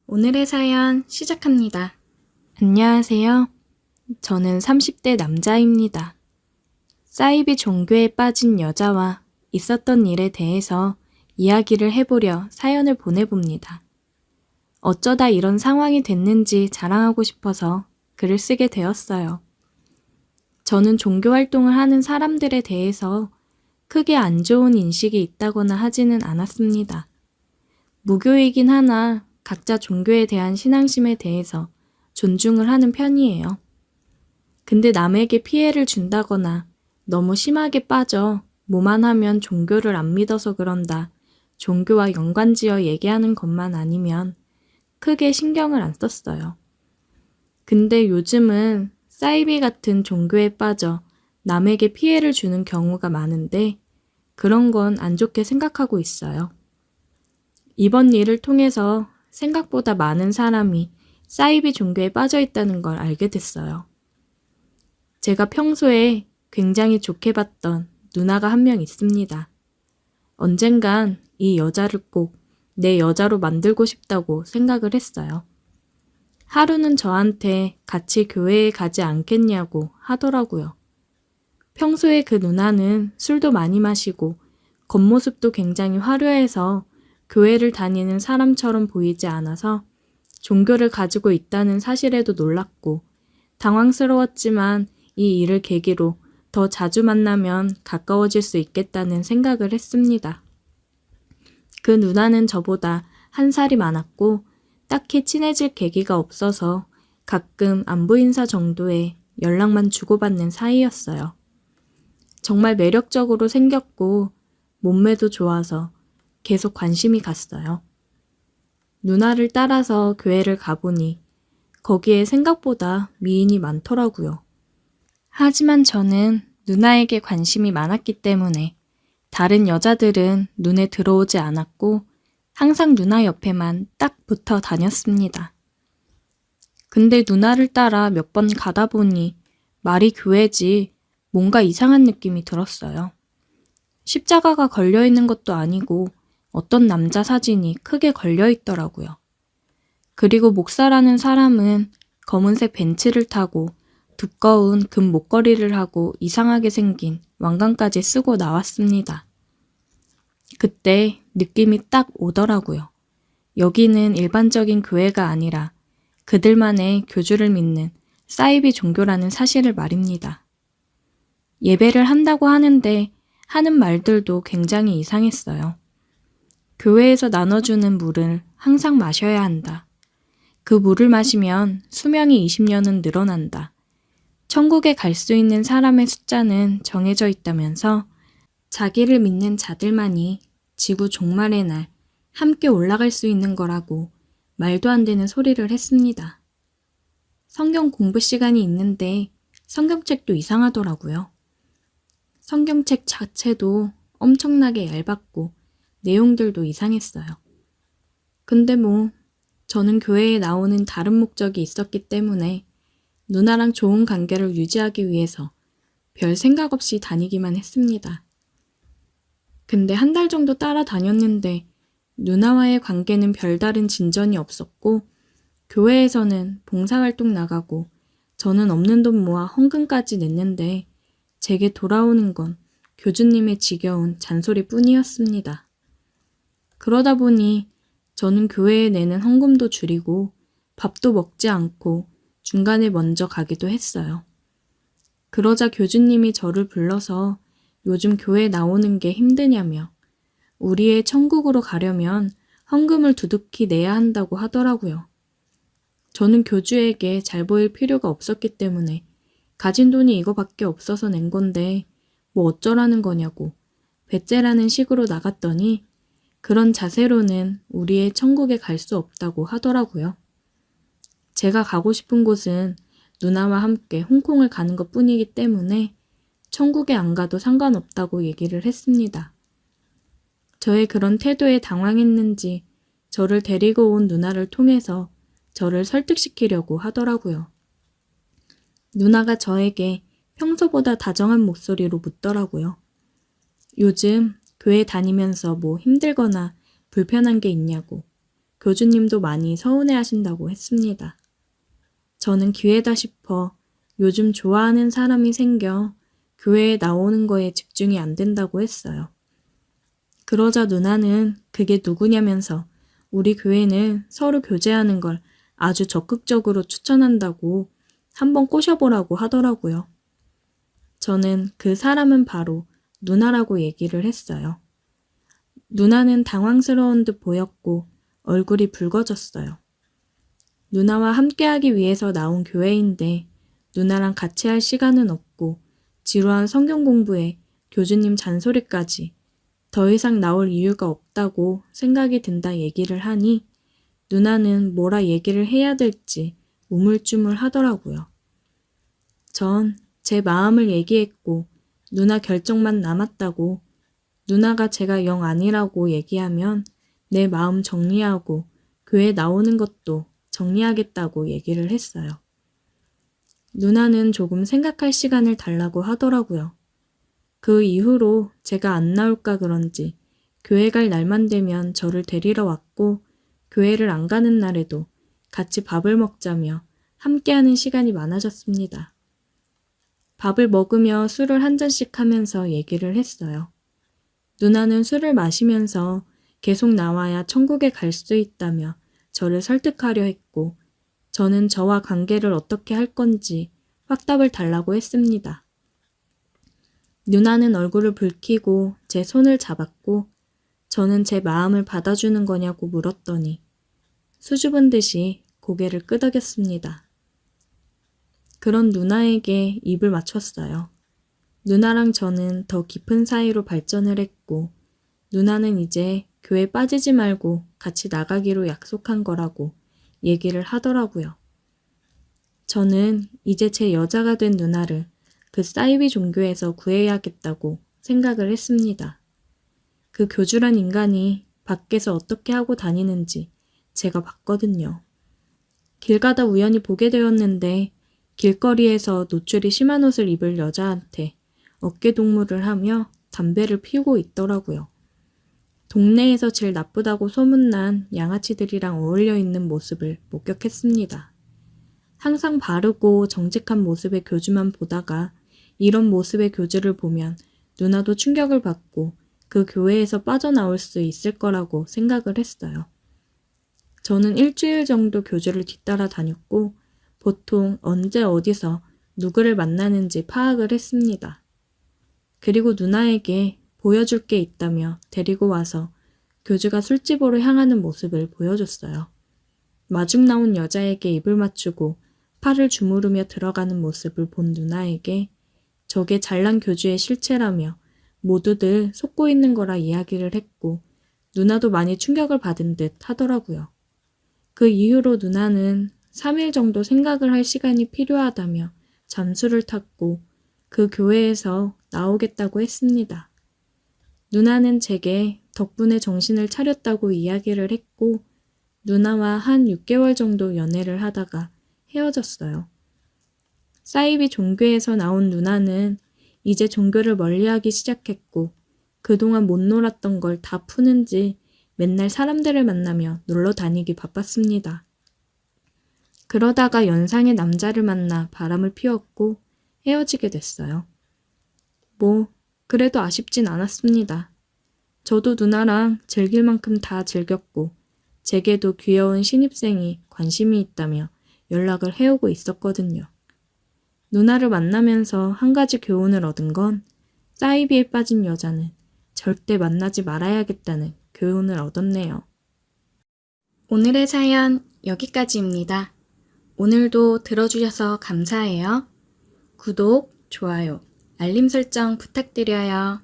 오늘의 사연 시작합니다. 안녕하세요. 저는 30대 남자입니다. 사이비 종교에 빠진 여자와 있었던 일에 대해서 이야기를 해보려 사연을 보내봅니다. 어쩌다 이런 상황이 됐는지 자랑하고 싶어서 글을 쓰게 되었어요. 저는 종교 활동을 하는 사람들에 대해서 크게 안 좋은 인식이 있다거나 하지는 않았습니다. 무교이긴 하나 각자 종교에 대한 신앙심에 대해서 존중을 하는 편이에요. 근데 남에게 피해를 준다거나 너무 심하게 빠져 뭐만 하면 종교를 안 믿어서 그런다, 종교와 연관지어 얘기하는 것만 아니면 크게 신경을 안 썼어요. 근데 요즘은 사이비 같은 종교에 빠져 남에게 피해를 주는 경우가 많은데 그런 건 안 좋게 생각하고 있어요. 이번 일을 통해서 생각보다 많은 사람이 사이비 종교에 빠져 있다는 걸 알게 됐어요. 제가 평소에 굉장히 좋게 봤던 누나가 한 명 있습니다. 언젠간 이 여자를 꼭 내 여자로 만들고 싶다고 생각을 했어요. 하루는 저한테 같이 교회에 가지 않겠냐고 하더라고요. 평소에 그 누나는 술도 많이 마시고 겉모습도 굉장히 화려해서 교회를 다니는 사람처럼 보이지 않아서 종교를 가지고 있다는 사실에도 놀랐고 당황스러웠지만 이 일을 계기로 더 자주 만나면 가까워질 수 있겠다는 생각을 했습니다. 그 누나는 저보다 한 살이 많았고 딱히 친해질 계기가 없어서 가끔 안부 인사 정도의 연락만 주고받는 사이였어요. 정말 매력적으로 생겼고 몸매도 좋아서 계속 관심이 갔어요. 누나를 따라서 교회를 가보니 거기에 생각보다 미인이 많더라고요. 하지만 저는 누나에게 관심이 많았기 때문에 다른 여자들은 눈에 들어오지 않았고 항상 누나 옆에만 딱 붙어 다녔습니다. 근데 누나를 따라 몇 번 가다 보니 말이 교회지 뭔가 이상한 느낌이 들었어요. 십자가가 걸려있는 것도 아니고 어떤 남자 사진이 크게 걸려있더라고요. 그리고 목사라는 사람은 검은색 벤츠를 타고 두꺼운 금 목걸이를 하고 이상하게 생긴 왕관까지 쓰고 나왔습니다. 그때 느낌이 딱 오더라고요. 여기는 일반적인 교회가 아니라 그들만의 교주를 믿는 사이비 종교라는 사실을 말입니다. 예배를 한다고 하는데 하는 말들도 굉장히 이상했어요. 교회에서 나눠주는 물을 항상 마셔야 한다. 그 물을 마시면 수명이 20년은 늘어난다. 천국에 갈 수 있는 사람의 숫자는 정해져 있다면서 자기를 믿는 자들만이 지구 종말의 날 함께 올라갈 수 있는 거라고 말도 안 되는 소리를 했습니다. 성경 공부 시간이 있는데 성경책도 이상하더라고요. 성경책 자체도 엄청나게 얇았고 내용들도 이상했어요. 근데 저는 교회에 나오는 다른 목적이 있었기 때문에 누나랑 좋은 관계를 유지하기 위해서 별 생각 없이 다니기만 했습니다. 근데 한 달 정도 따라다녔는데 누나와의 관계는 별다른 진전이 없었고 교회에서는 봉사활동 나가고 저는 없는 돈 모아 헌금까지 냈는데 제게 돌아오는 건 교주님의 지겨운 잔소리뿐이었습니다. 그러다 보니 저는 교회에 내는 헌금도 줄이고 밥도 먹지 않고 중간에 먼저 가기도 했어요. 그러자 교주님이 저를 불러서 요즘 교회 나오는 게 힘드냐며 우리의 천국으로 가려면 헌금을 두둑히 내야 한다고 하더라고요. 저는 교주에게 잘 보일 필요가 없었기 때문에 가진 돈이 이거밖에 없어서 낸 건데 뭐 어쩌라는 거냐고 배째라는 식으로 나갔더니 그런 자세로는 우리의 천국에 갈 수 없다고 하더라고요. 제가 가고 싶은 곳은 누나와 함께 홍콩을 가는 것 뿐이기 때문에 천국에 안 가도 상관없다고 얘기를 했습니다. 저의 그런 태도에 당황했는지 저를 데리고 온 누나를 통해서 저를 설득시키려고 하더라고요. 누나가 저에게 평소보다 다정한 목소리로 묻더라고요. 요즘 교회 다니면서 뭐 힘들거나 불편한 게 있냐고. 교주님도 많이 서운해 하신다고 했습니다. 저는 기회다 싶어 요즘 좋아하는 사람이 생겨 교회에 나오는 거에 집중이 안 된다고 했어요. 그러자 누나는 그게 누구냐면서 우리 교회는 서로 교제하는 걸 아주 적극적으로 추천한다고 한번 꼬셔보라고 하더라고요. 저는 그 사람은 바로 누나라고 얘기를 했어요. 누나는 당황스러운 듯 보였고 얼굴이 붉어졌어요. 누나와 함께하기 위해서 나온 교회인데 누나랑 같이 할 시간은 없고 지루한 성경 공부에 교주님 잔소리까지 더 이상 나올 이유가 없다고 생각이 든다 얘기를 하니 누나는 뭐라 얘기를 해야 될지 우물쭈물 하더라고요. 전 제 마음을 얘기했고 누나 결정만 남았다고 누나가 제가 영 아니라고 얘기하면 내 마음 정리하고 교회 나오는 것도 정리하겠다고 얘기를 했어요. 누나는 조금 생각할 시간을 달라고 하더라고요. 그 이후로 제가 안 나올까 그런지 교회 갈 날만 되면 저를 데리러 왔고 교회를 안 가는 날에도 같이 밥을 먹자며 함께하는 시간이 많아졌습니다. 밥을 먹으며 술을 한 잔씩 하면서 얘기를 했어요. 누나는 술을 마시면서 계속 나와야 천국에 갈 수 있다며 저를 설득하려 했고 저는 저와 관계를 어떻게 할 건지 확답을 달라고 했습니다. 누나는 얼굴을 붉히고 제 손을 잡았고 저는 제 마음을 받아주는 거냐고 물었더니 수줍은 듯이 고개를 끄덕였습니다. 그런 누나에게 입을 맞췄어요. 누나랑 저는 더 깊은 사이로 발전을 했고 누나는 이제 교회 빠지지 말고 같이 나가기로 약속한 거라고 얘기를 하더라고요. 저는 이제 제 여자가 된 누나를 그 사이비 종교에서 구해야겠다고 생각을 했습니다. 그 교주란 인간이 밖에서 어떻게 하고 다니는지 제가 봤거든요. 길 가다 우연히 보게 되었는데 길거리에서 노출이 심한 옷을 입을 여자한테 어깨동무를 하며 담배를 피우고 있더라고요. 동네에서 제일 나쁘다고 소문난 양아치들이랑 어울려 있는 모습을 목격했습니다. 항상 바르고 정직한 모습의 교주만 보다가 이런 모습의 교주를 보면 누나도 충격을 받고 그 교회에서 빠져나올 수 있을 거라고 생각을 했어요. 저는 일주일 정도 교주를 뒤따라 다녔고 보통 언제 어디서 누구를 만나는지 파악을 했습니다. 그리고 누나에게 보여줄 게 있다며 데리고 와서 교주가 술집으로 향하는 모습을 보여줬어요. 마중 나온 여자에게 입을 맞추고 팔을 주무르며 들어가는 모습을 본 누나에게 저게 잘난 교주의 실체라며 모두들 속고 있는 거라 이야기를 했고 누나도 많이 충격을 받은 듯 하더라고요. 그 이후로 누나는 3일 정도 생각을 할 시간이 필요하다며 잠수를 탔고 그 교회에서 나오겠다고 했습니다. 누나는 제게 덕분에 정신을 차렸다고 이야기를 했고 누나와 한 6개월 정도 연애를 하다가 헤어졌어요. 사이비 종교에서 나온 누나는 이제 종교를 멀리하기 시작했고 그동안 못 놀았던 걸 다 푸는지 맨날 사람들을 만나며 놀러 다니기 바빴습니다. 그러다가 연상의 남자를 만나 바람을 피웠고 헤어지게 됐어요. 그래도 아쉽진 않았습니다. 저도 누나랑 즐길 만큼 다 즐겼고 제게도 귀여운 신입생이 관심이 있다며 연락을 해오고 있었거든요. 누나를 만나면서 한 가지 교훈을 얻은 건 사이비에 빠진 여자는 절대 만나지 말아야겠다는 교훈을 얻었네요. 오늘의 사연 여기까지입니다. 오늘도 들어주셔서 감사해요. 구독, 좋아요, 알림 설정 부탁드려요.